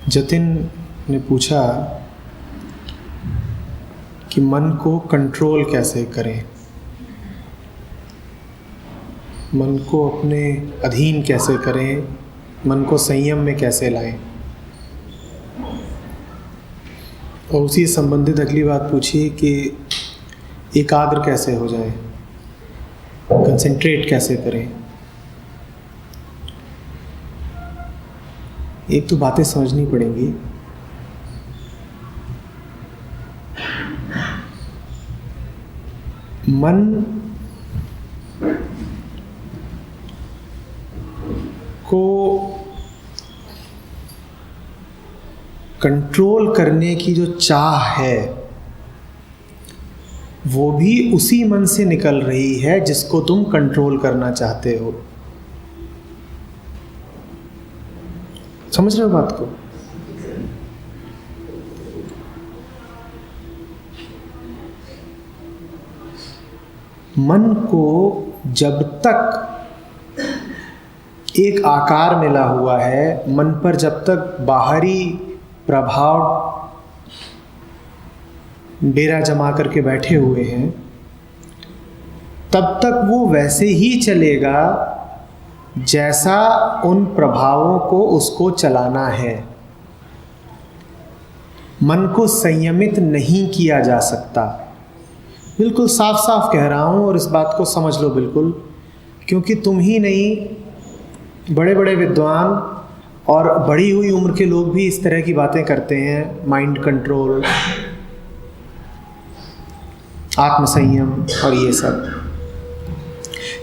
जतिन ने पूछा कि मन को कंट्रोल कैसे करें, मन को अपने अधीन कैसे करें, मन को संयम में कैसे लाएं। और उसी संबंधित अगली बात पूछी कि एकाग्र कैसे हो जाए, कंसंट्रेट कैसे करें। एक तो बातें समझनी पड़ेंगी। मन को कंट्रोल करने की जो चाह है वो भी उसी मन से निकल रही है जिसको तुम कंट्रोल करना चाहते हो। समझ रहे हो बात को? मन को जब तक एक आकार मिला हुआ है, मन पर जब तक बाहरी प्रभाव डेरा जमा करके बैठे हुए हैं, तब तक वो वैसे ही चलेगा जैसा उन प्रभावों को उसको चलाना है। मन को संयमित नहीं किया जा सकता। बिल्कुल साफ साफ कह रहा हूँ और इस बात को समझ लो बिल्कुल, क्योंकि तुम ही नहीं, बड़े बड़े विद्वान और बड़ी हुई उम्र के लोग भी इस तरह की बातें करते हैं। माइंड कंट्रोल, आत्मसंयम और ये सब,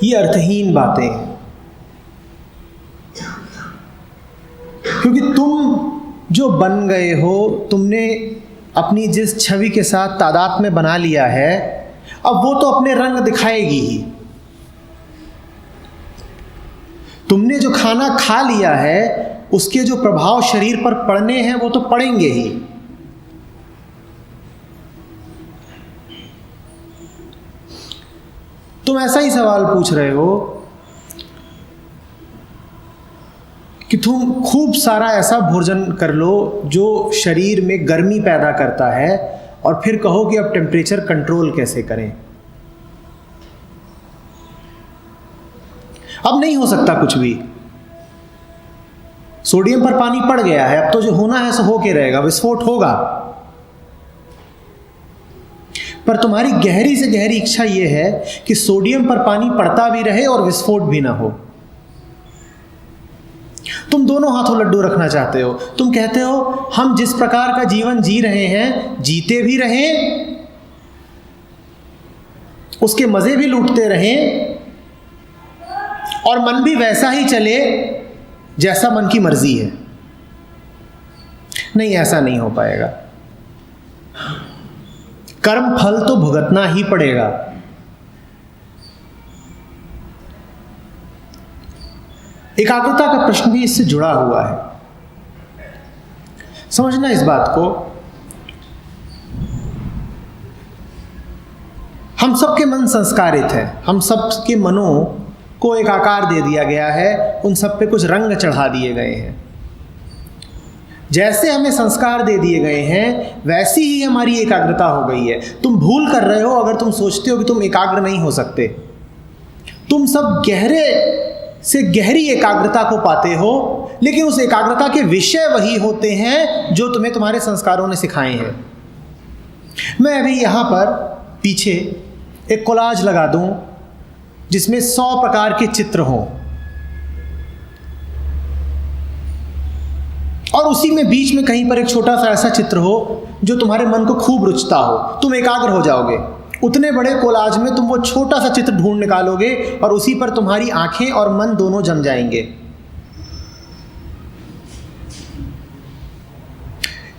ये अर्थहीन बातें हैं। क्योंकि तुम जो बन गए हो, तुमने अपनी जिस छवि के साथ तादाद में बना लिया है, अब वो तो अपने रंग दिखाएगी ही। तुमने जो खाना खा लिया है उसके जो प्रभाव शरीर पर पड़ने हैं वो तो पड़ेंगे ही। तुम ऐसा ही सवाल पूछ रहे हो कि तुम खूब सारा ऐसा भोजन कर लो जो शरीर में गर्मी पैदा करता है और फिर कहो कि अब टेम्परेचर कंट्रोल कैसे करें। अब नहीं हो सकता कुछ भी। सोडियम पर पानी पड़ गया है, अब तो जो होना है सो होके रहेगा, विस्फोट होगा। पर तुम्हारी गहरी से गहरी इच्छा यह है कि सोडियम पर पानी पड़ता भी रहे और विस्फोट भी ना हो। तुम दोनों हाथों लड्डू रखना चाहते हो। तुम कहते हो हम जिस प्रकार का जीवन जी रहे हैं, जीते भी रहें, उसके मजे भी लूटते रहें और मन भी वैसा ही चले जैसा मन की मर्जी है। नहीं, ऐसा नहीं हो पाएगा। कर्म फल तो भुगतना ही पड़ेगा। एकाग्रता का प्रश्न भी इससे जुड़ा हुआ है। समझना इस बात को। हम सबके मन संस्कारित हैं, हम सबके मनों को एक आकार दे दिया गया है, उन सब पे कुछ रंग चढ़ा दिए गए हैं। जैसे हमें संस्कार दे दिए गए हैं वैसी ही हमारी एकाग्रता हो गई है। तुम भूल कर रहे हो अगर तुम सोचते हो कि तुम एकाग्र नहीं हो सकते। तुम सब गहरे से गहरी एकाग्रता को पाते हो, लेकिन उस एकाग्रता के विषय वही होते हैं जो तुम्हें तुम्हारे संस्कारों ने सिखाए हैं। मैं अभी यहाँ पर पीछे एक कोलाज लगा दूं जिसमें 100 प्रकार के चित्र हों और उसी में बीच में कहीं पर एक छोटा सा ऐसा चित्र हो जो तुम्हारे मन को खूब रुचता हो। तुम एकाग्र हो जाओगे। उतने बड़े कोलाज में तुम वो छोटा सा चित्र ढूंढ निकालोगे और उसी पर तुम्हारी आंखें और मन दोनों जम जाएंगे।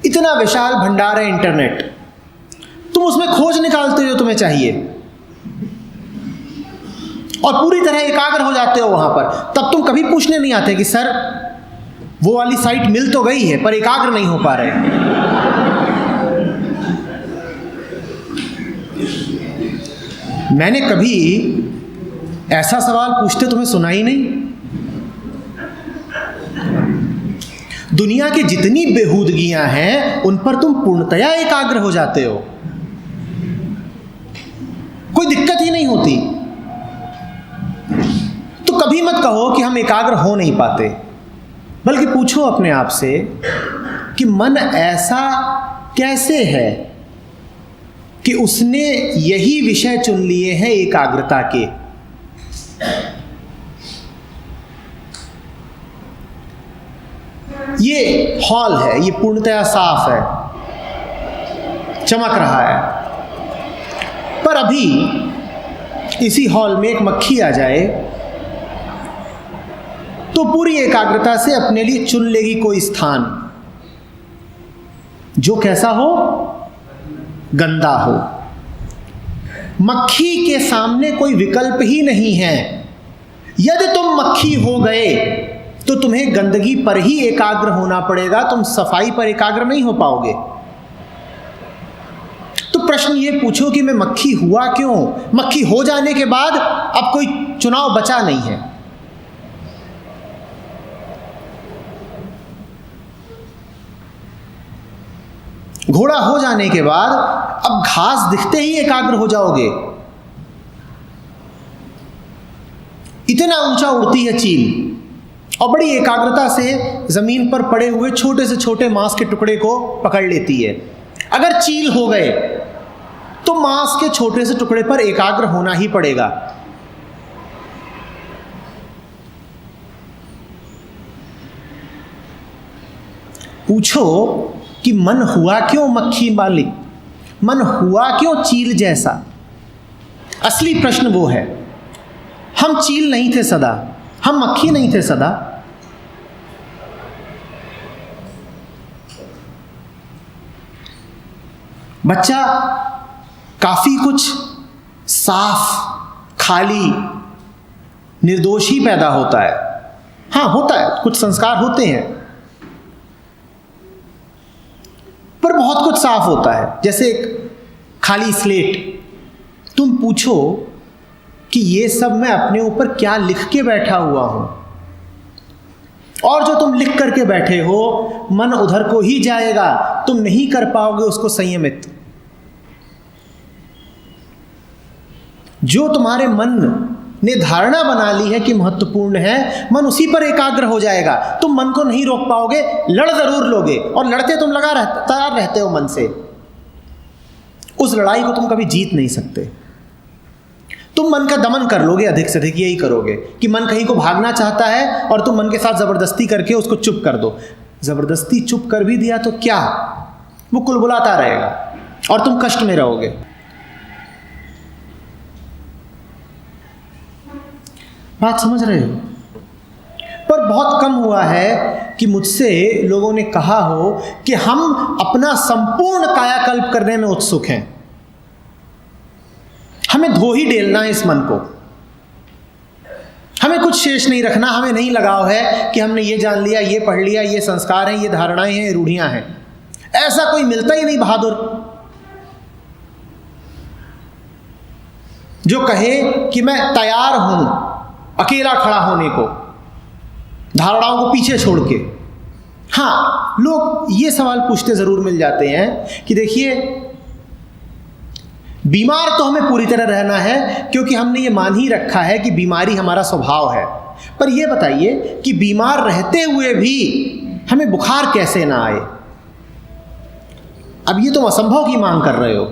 इतना विशाल भंडार है इंटरनेट, तुम उसमें खोज निकालते हो जो तुम्हें चाहिए और पूरी तरह एकाग्र हो जाते हो वहां पर। तब तुम कभी पूछने नहीं आते कि सर वो वाली साइट मिल तो गई है पर एकाग्र नहीं हो पा रहे। मैंने कभी ऐसा सवाल पूछते तुम्हें सुना ही नहीं। दुनिया की जितनी बेहूदगियां हैं उन पर तुम पूर्णतया एकाग्र हो जाते हो, कोई दिक्कत ही नहीं होती। तो कभी मत कहो कि हम एकाग्र हो नहीं पाते, बल्कि पूछो अपने आप से कि मन ऐसा कैसे है कि उसने यही विषय चुन लिए हैं एकाग्रता के। ये हॉल है, ये पूर्णतया साफ है, चमक रहा है, पर अभी इसी हॉल में एक मक्खी आ जाए तो पूरी एकाग्रता से अपने लिए चुन लेगी कोई स्थान जो कैसा हो, गंदा हो। मक्खी के सामने कोई विकल्प ही नहीं है। यदि तुम मक्खी हो गए तो तुम्हें गंदगी पर ही एकाग्र होना पड़ेगा, तुम सफाई पर एकाग्र नहीं हो पाओगे। तो प्रश्न ये पूछो कि मैं मक्खी हुआ क्यों? मक्खी हो जाने के बाद अब कोई चुनाव बचा नहीं है। घोड़ा हो जाने के बाद अब घास दिखते ही एकाग्र हो जाओगे। इतना ऊंचा उड़ती है चील और बड़ी एकाग्रता से जमीन पर पड़े हुए छोटे से छोटे मांस के टुकड़े को पकड़ लेती है। अगर चील हो गए तो मांस के छोटे से टुकड़े पर एकाग्र होना ही पड़ेगा। पूछो कि मन हुआ क्यों मक्खी मालिक, मन हुआ क्यों चील जैसा? असली प्रश्न वो है। हम चील नहीं थे सदा, हम मक्खी नहीं थे सदा। बच्चा काफी कुछ साफ, खाली, निर्दोष ही पैदा होता है। हाँ, होता है, कुछ संस्कार होते हैं, पर बहुत कुछ साफ होता है, जैसे एक खाली स्लेट। तुम पूछो कि ये सब मैं अपने ऊपर क्या लिख के बैठा हुआ हूं, और जो तुम लिख करके बैठे हो मन उधर को ही जाएगा, तुम नहीं कर पाओगे उसको संयमित। जो तुम्हारे मन ने धारणा बना ली है कि महत्वपूर्ण है, मन उसी पर एकाग्र हो जाएगा। तुम मन को नहीं रोक पाओगे, लड़ जरूर लोगे, और लड़ते तुम तैयार रहते हो मन से। उस लड़ाई को तुम कभी जीत नहीं सकते। तुम मन का दमन कर लोगे, अधिक से अधिक यही करोगे कि मन कहीं को भागना चाहता है और तुम मन के साथ जबरदस्ती करके उसको चुप कर दो। जबरदस्ती चुप कर भी दिया तो क्या, वो कुलबुलाता रहेगा और तुम कष्ट में रहोगे। बात समझ रहे हो? पर बहुत कम हुआ है कि मुझसे लोगों ने कहा हो कि हम अपना संपूर्ण कायाकल्प करने में उत्सुक हैं। हमें धो ही डेलना है इस मन को, हमें कुछ शेष नहीं रखना। हमें नहीं लगाव है कि हमने ये जान लिया, ये पढ़ लिया, ये संस्कार हैं, ये धारणाएं हैं, ये रूढ़ियां हैं। ऐसा कोई मिलता ही नहीं बहादुर जो कहे कि मैं तैयार हूं अकेला खड़ा होने को, धारणाओं को पीछे छोड़ के। हाँ, लोग ये सवाल पूछते जरूर मिल जाते हैं कि देखिए, बीमार तो हमें पूरी तरह रहना है क्योंकि हमने ये मान ही रखा है कि बीमारी हमारा स्वभाव है, पर ये बताइए कि बीमार रहते हुए भी हमें बुखार कैसे ना आए? अब ये तुम असंभव की मांग कर रहे हो,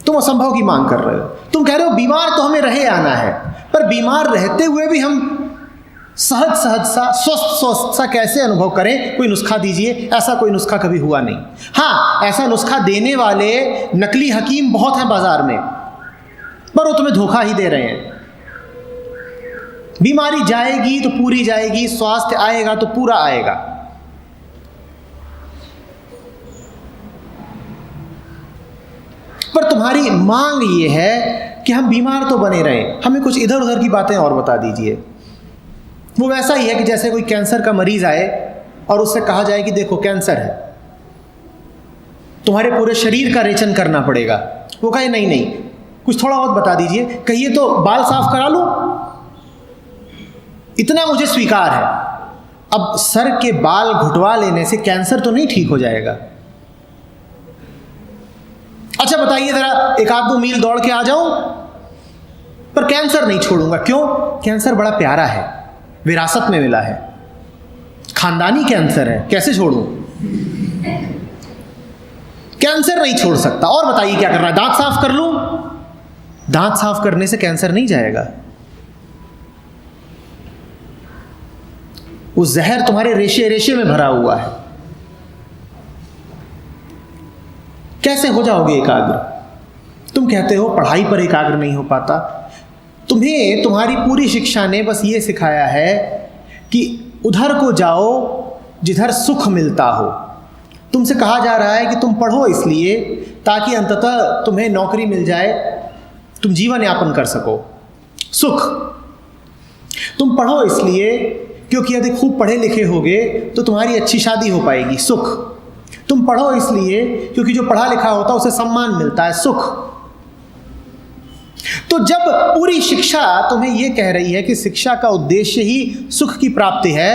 तुम असंभव की मांग कर रहे हो। तुम कह रहे हो बीमार तो हमें रहे आना है, पर बीमार रहते हुए भी हम सहज सा स्वस्थ सा कैसे अनुभव करें? कोई नुस्खा दीजिए। ऐसा कोई नुस्खा कभी हुआ नहीं। हाँ, ऐसा नुस्खा देने वाले नकली हकीम बहुत हैं बाजार में, पर वो तुम्हें धोखा ही दे रहे हैं। बीमारी जाएगी तो पूरी जाएगी, स्वास्थ्य आएगा तो पूरा आएगा। पर तुम्हारी मांग ये है कि हम बीमार तो बने रहें, हमें कुछ इधर उधर की बातें और बता दीजिए। वो वैसा ही है कि जैसे कोई कैंसर का मरीज आए और उससे कहा जाए कि देखो कैंसर है, तुम्हारे पूरे शरीर का रेचन करना पड़ेगा। वो कहे नहीं नहीं, कुछ थोड़ा बहुत बता दीजिए, कहिए तो बाल साफ करा लो, इतना मुझे स्वीकार है। अब सर के बाल घुटवा लेने से कैंसर तो नहीं ठीक हो जाएगा। अच्छा बताइए जरा, एक आध 2 मील दौड़ के आ जाऊं पर कैंसर नहीं छोड़ूंगा। क्यों? कैंसर बड़ा प्यारा है, विरासत में मिला है, खानदानी कैंसर है, कैसे छोड़ूं? कैंसर नहीं छोड़ सकता। और बताइए क्या करना है? दांत साफ कर लूं? दांत साफ करने से कैंसर नहीं जाएगा। वो जहर तुम्हारे रेशे रेशे में भरा हुआ है। कैसे हो जाओगे एकाग्र? तुम कहते हो पढ़ाई पर एकाग्र नहीं हो पाता। तुम्हें तुम्हारी पूरी शिक्षा ने बस ये सिखाया है कि उधर को जाओ जिधर सुख मिलता हो। तुमसे कहा जा रहा है कि तुम पढ़ो इसलिए ताकि अंततः तुम्हें नौकरी मिल जाए, तुम जीवन यापन कर सको, सुख। तुम पढ़ो इसलिए क्योंकि यदि खूब पढ़े लिखे होगे तो तुम्हारी अच्छी शादी हो पाएगी, सुख। तुम पढ़ो इसलिए क्योंकि जो पढ़ा लिखा होता है उसे सम्मान मिलता है, सुख। तो जब पूरी शिक्षा तुम्हें यह कह रही है कि शिक्षा का उद्देश्य ही सुख की प्राप्ति है,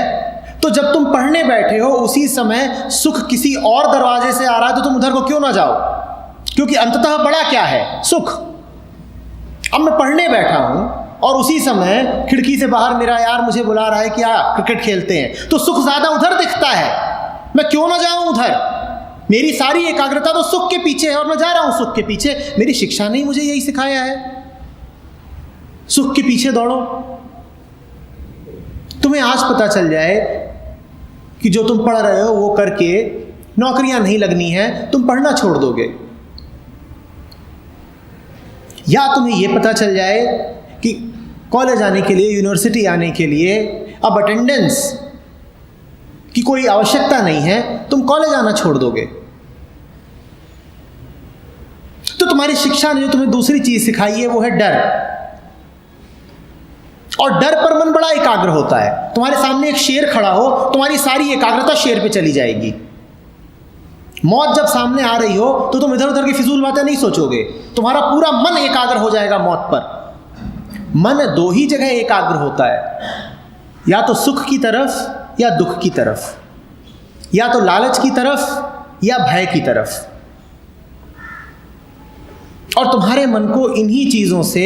तो जब तुम पढ़ने बैठे हो उसी समय सुख किसी और दरवाजे से आ रहा है तो तुम उधर को क्यों ना जाओ? क्योंकि अंततः बड़ा क्या है? सुख। अब मैं पढ़ने बैठा हूं और उसी समय खिड़की से बाहर मेरा यार मुझे बुला रहा है कि क्रिकेट खेलते हैं, तो सुख ज्यादा उधर दिखता है, मैं क्यों ना जाऊं उधर? मेरी सारी एकाग्रता तो सुख के पीछे है और मैं जा रहा हूं सुख के पीछे। मेरी शिक्षा ने मुझे यही सिखाया है, सुख के पीछे दौड़ो। तुम्हें आज पता चल जाए कि जो तुम पढ़ रहे हो वो करके नौकरियां नहीं लगनी है, तुम पढ़ना छोड़ दोगे। या तुम्हें यह पता चल जाए कि कॉलेज आने के लिए, यूनिवर्सिटी आने के लिए अब अटेंडेंस की कोई आवश्यकता नहीं है, तुम कॉलेज आना छोड़ दोगे। तो तुम्हारी शिक्षा ने जो तुम्हें दूसरी चीज सिखाई है वो है डर। और डर पर मन बड़ा एकाग्र होता है। तुम्हारे सामने एक शेर खड़ा हो, तुम्हारी सारी एकाग्रता शेर पे चली जाएगी। मौत जब सामने आ रही हो तो तुम इधर उधर की फिजूल बातें नहीं सोचोगे, तुम्हारा पूरा मन एकाग्र हो जाएगा मौत पर। मन 2 ही जगह एकाग्र होता है, या तो सुख की तरफ या दुख की तरफ, या तो लालच की तरफ या भय की तरफ। और तुम्हारे मन को इन्हीं चीजों से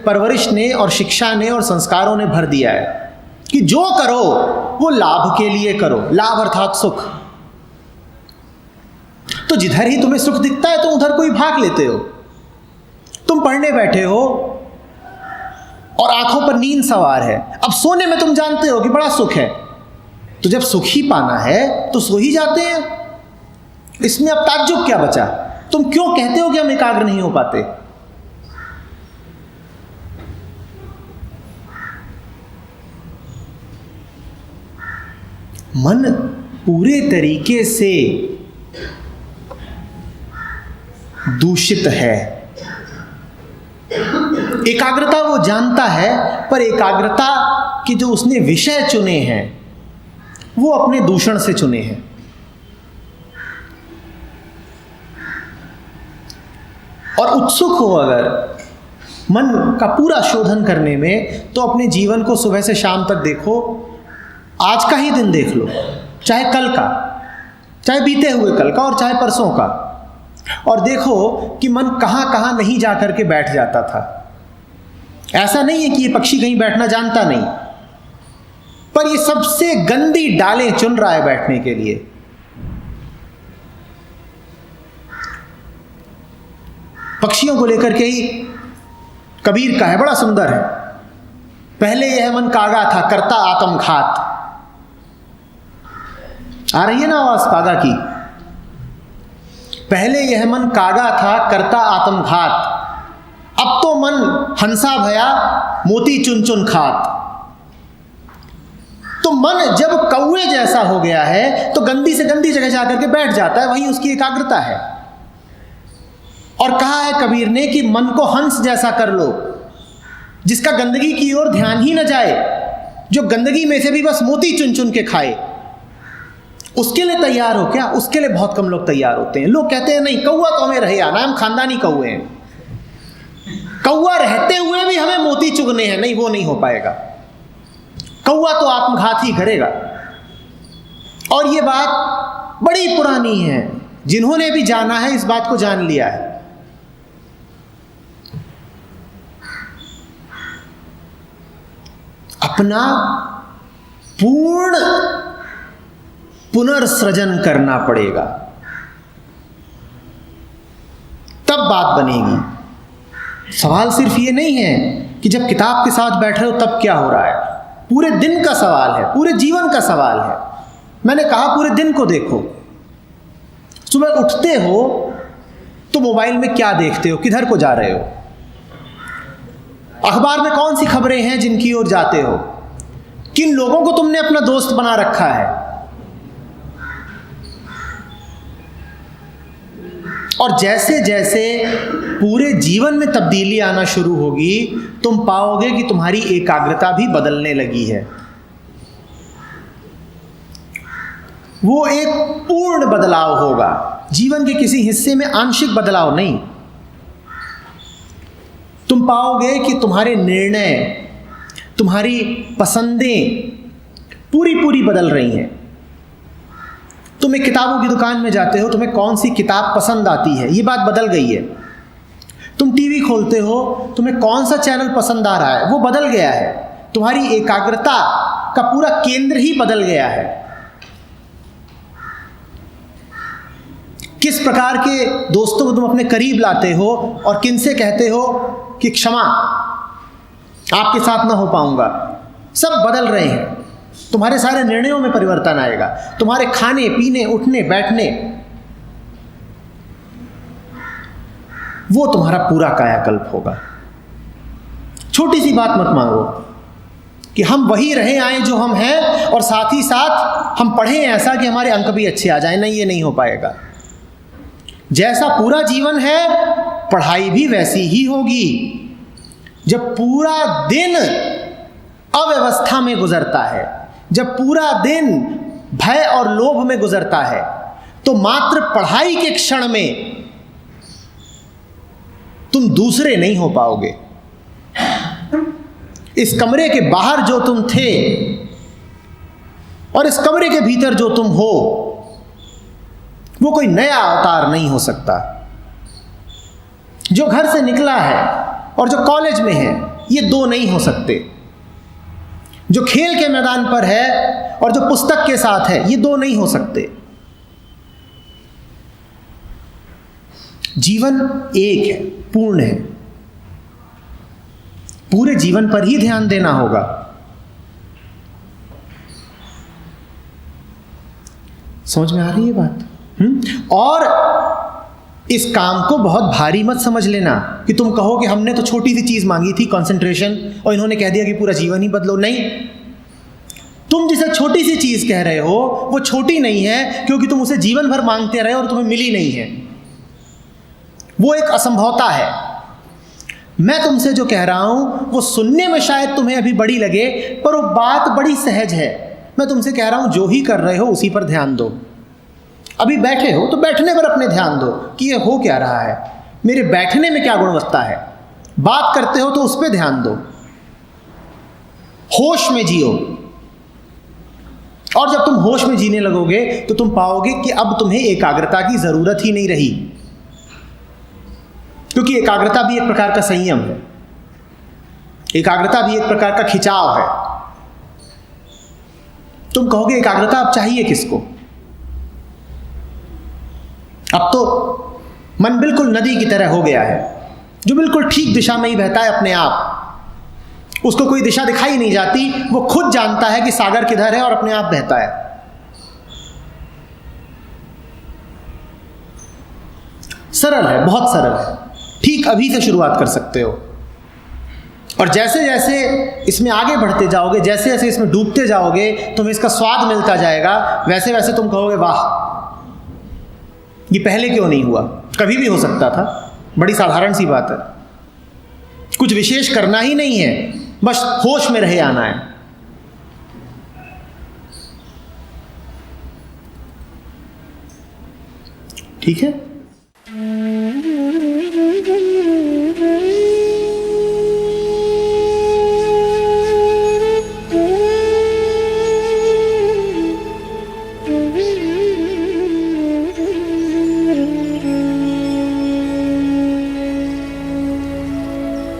परवरिश ने और शिक्षा ने और संस्कारों ने भर दिया है कि जो करो वो लाभ के लिए करो, लाभ अर्थात सुख। तो जिधर ही तुम्हें सुख दिखता है तुम उधर को ही भाग लेते हो। तुम पढ़ने बैठे हो और आंखों पर नींद सवार है, अब सोने में तुम जानते हो कि बड़ा सुख है, तो जब सुख ही पाना है तो सो ही जाते हैं। इसमें अब ताज्जुब क्या बचा? तुम क्यों कहते हो कि हम एकाग्र नहीं हो पाते? मन पूरे तरीके से दूषित है। एकाग्रता वो जानता है, पर एकाग्रता के जो उसने विषय चुने हैं वो अपने दूषण से चुने हैं। और उत्सुक हो अगर मन का पूरा शोधन करने में, तो अपने जीवन को सुबह से शाम तक देखो, आज का ही दिन देख लो, चाहे कल का, चाहे बीते हुए कल का और चाहे परसों का, और देखो कि मन कहाँ कहाँ नहीं जा करके बैठ जाता था। ऐसा नहीं है कि ये पक्षी कहीं बैठना जानता नहीं, पर ये सबसे गंदी डालें चुन रहा है बैठने के लिए। पक्षियों को लेकर के ही कबीर का है, बड़ा सुंदर है। पहले यह मन कागा था करता आत्मघात। आ रही है ना आवाज कागा की? पहले यह मन कागा था करता आत्मघात, अब तो मन हंसा भया मोती चुन चुन खात। तो मन जब कौवे जैसा हो गया है तो गंदी से गंदी जगह जाकर के बैठ जाता है, वही उसकी एकाग्रता है। और कहा है कबीर ने कि मन को हंस जैसा कर लो, जिसका गंदगी की ओर ध्यान ही न जाए, जो गंदगी में से भी बस मोती चुन चुन के खाए। उसके लिए तैयार हो क्या? उसके लिए बहुत कम लोग तैयार होते हैं। लोग कहते हैं नहीं, कौवा तो हमें रहे आना, हम खानदानी कौवे हैं, कौवा रहते हुए भी हमें मोती चुगने हैं। नहीं, वो नहीं हो पाएगा। कौवा तो आत्मघात ही करेगा। और ये बात बड़ी पुरानी है, जिन्होंने भी जाना है इस बात को जान लिया है। अपना पूर्ण पुनर्सृजन करना पड़ेगा, तब बात बनेगी। सवाल सिर्फ ये नहीं है कि जब किताब के साथ बैठ रहे हो तब क्या हो रहा है, पूरे दिन का सवाल है, पूरे जीवन का सवाल है। मैंने कहा पूरे दिन को देखो। सुबह उठते हो तो मोबाइल में क्या देखते हो, किधर को जा रहे हो, अखबार में कौन सी खबरें हैं जिनकी ओर जाते हो, किन लोगों को तुमने अपना दोस्त बना रखा है। और जैसे जैसे पूरे जीवन में तब्दीली आना शुरू होगी, तुम पाओगे कि तुम्हारी एकाग्रता भी बदलने लगी है। वो एक पूर्ण बदलाव होगा, जीवन के किसी हिस्से में आंशिक बदलाव नहीं। तुम पाओगे कि तुम्हारे निर्णय, तुम्हारी पसंदें पूरी पूरी बदल रही हैं। तुम एक किताबों की दुकान में जाते हो, तुम्हें कौन सी किताब पसंद आती है, ये बात बदल गई है। तुम टीवी खोलते हो, तुम्हें कौन सा चैनल पसंद आ रहा है, वो बदल गया है। तुम्हारी एकाग्रता का पूरा केंद्र ही बदल गया है। किस प्रकार के दोस्तों को तुम अपने करीब लाते हो और किनसे कहते हो कि क्षमा, आपके साथ ना हो पाऊंगा, सब बदल रहे हैं। तुम्हारे सारे निर्णयों में परिवर्तन आएगा, तुम्हारे खाने पीने उठने बैठने, वो तुम्हारा पूरा कायाकल्प होगा। छोटी सी बात मत मांगो कि हम वही रहे आए जो हम हैं और साथ ही साथ हम पढ़ें ऐसा कि हमारे अंक भी अच्छे आ जाए। नहीं, ये नहीं हो पाएगा। जैसा पूरा जीवन है, पढ़ाई भी वैसी ही होगी। जब पूरा दिन अव्यवस्था में गुजरता है, जब पूरा दिन भय और लोभ में गुजरता है, तो मात्र पढ़ाई के क्षण में तुम दूसरे नहीं हो पाओगे। इस कमरे के बाहर जो तुम थे और इस कमरे के भीतर जो तुम हो, वो कोई नया अवतार नहीं हो सकता। जो घर से निकला है और जो कॉलेज में है, ये दो नहीं हो सकते। जो खेल के मैदान पर है और जो पुस्तक के साथ है, ये दो नहीं हो सकते। जीवन एक है, पूर्ण है। पूरे जीवन पर ही ध्यान देना होगा। समझ में आ रही है बात? और इस काम को बहुत भारी मत समझ लेना कि तुम कहो कि हमने तो छोटी सी चीज मांगी थी, कंसंट्रेशन, और इन्होंने कह दिया कि पूरा जीवन ही बदलो। नहीं, तुम जिसे छोटी सी चीज कह रहे हो वो छोटी नहीं है क्योंकि तुम उसे जीवन भर मांगते रहे और तुम्हें मिली नहीं है। वो एक असंभवता है। मैं तुमसे जो कह रहा हूं वो सुनने में शायद तुम्हें अभी बड़ी लगे, पर वो बात बड़ी सहज है। मैं तुमसे कह रहा हूं जो ही कर रहे हो उसी पर ध्यान दो। अभी बैठे हो तो बैठने पर अपने ध्यान दो कि ये हो क्या रहा है, मेरे बैठने में क्या गुणवत्ता है। बात करते हो तो उस पर ध्यान दो, होश में जियो। और जब तुम होश में जीने लगोगे तो तुम पाओगे कि अब तुम्हें एकाग्रता की जरूरत ही नहीं रही, क्योंकि एकाग्रता भी एक प्रकार का संयम है, एकाग्रता भी एक प्रकार का खिंचाव है। तुम कहोगे एकाग्रता अब चाहिए किसको? अब तो मन बिल्कुल नदी की तरह हो गया है, जो बिल्कुल ठीक दिशा में ही बहता है अपने आप। उसको कोई दिशा दिखाई नहीं जाती, वो खुद जानता है कि सागर किधर है और अपने आप बहता है। सरल है, बहुत सरल है। ठीक अभी से शुरुआत कर सकते हो, और जैसे जैसे इसमें आगे बढ़ते जाओगे, जैसे जैसे इसमें डूबते जाओगे, तुम्हें इसका स्वाद मिलता जाएगा। वैसे वैसे तुम कहोगे वाह, ये पहले क्यों नहीं हुआ? कभी भी हो सकता था। बड़ी साधारण सी बात है, कुछ विशेष करना ही नहीं है, बस होश में रहे आना है। ठीक है।